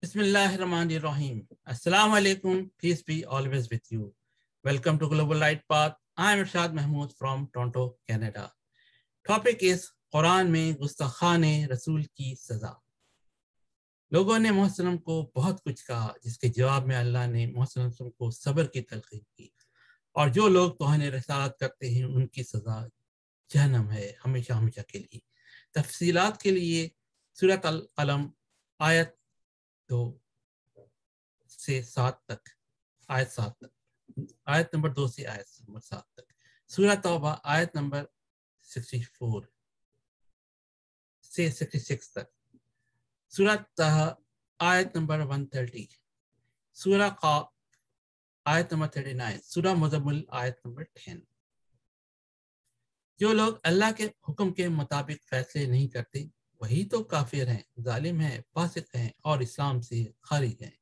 Bismillahirrahmanirrahim. Assalamu alaikum. Peace be always with you. Welcome to Global Light Path. I am Irshad Mahmood from Toronto, Canada. Topic is قرآن میں گستاخان رسول کی سزا. لوگوں نے محمد صلی اللہ علیہ وسلم کو بہت کچھ کہا جس کے جواب میں اللہ نے محمد صلی اللہ علیہ وسلم کو صبر کی تلقین کی، اور جو لوگ توہین رسالت کرتے ہیں ان کی سزا جہنم ہے ہمیشہ ہمیشہ کے لیے. تفصیلات کے لیے سورۃ القلم آیت 2 سے 7 تک، آیت 7 تک، آیت نمبر 2 سے آیت نمبر 7 تک. سورہ توبہ آیت نمبر 64 سے 66 تک. سورہ طہ آیت نمبر 130. سورہ قاف آیت نمبر 39. سورہ مزمل آیت نمبر 10. جو لوگ اللہ کے حکم کے مطابق فیصلے نہیں کرتے وہی تو کافر ہیں، ظالم ہیں، فاسق ہیں اور اسلام سے خارج ہیں.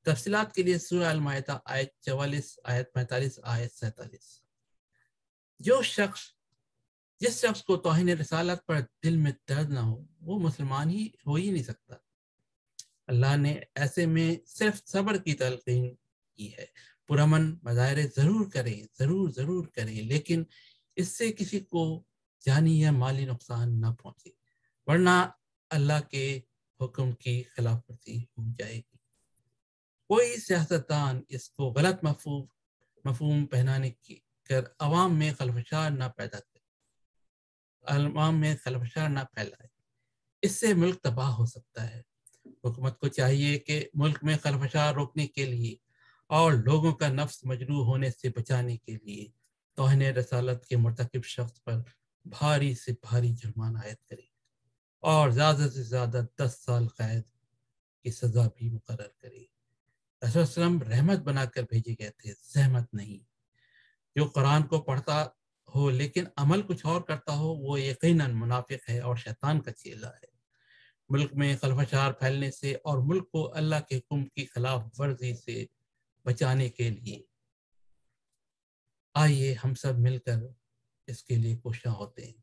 تفصیلات کے لیے سورہ المائدہ آیت 44، آیت 45، آیت 47. جس شخص کو توہین رسالت پر دل میں درد نہ ہو وہ مسلمان ہو ہی نہیں سکتا. اللہ نے ایسے میں صرف صبر کی تلقین کی ہے. پرامن مظاہرے ضرور کریں لیکن اس سے کسی کو جانی یا مالی نقصان نہ پہنچے، ورنہ اللہ کے حکم کی خلاف ورزی ہو جائے گی. کوئی سیاستدان اس کو غلط مفہوم پہنانے کی کر عوام میں خلفشار نہ پھیلائے. اس سے ملک تباہ ہو سکتا ہے. حکومت کو چاہیے کہ ملک میں خلفشار روکنے کے لیے اور لوگوں کا نفس مجروح ہونے سے بچانے کے لیے توہین رسالت کے مرتکب شخص پر بھاری سے بھاری جرمانہ عائد کرے اور زیادہ سے زیادہ 10 سال قید کی سزا بھی مقرر کرے. رسول وسلم رحمت بنا کر بھیجے گئے تھے، زحمت نہیں. جو قرآن کو پڑھتا ہو لیکن عمل کچھ اور کرتا ہو وہ یقیناً منافق ہے اور شیطان کا چیلا ہے. ملک میں خلفشار پھیلنے سے اور ملک کو اللہ کے حکم کی خلاف ورزی سے بچانے کے لیے آئیے ہم سب مل کر اس کے لیے کوشاں ہوتے ہیں.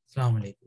السلام علیکم.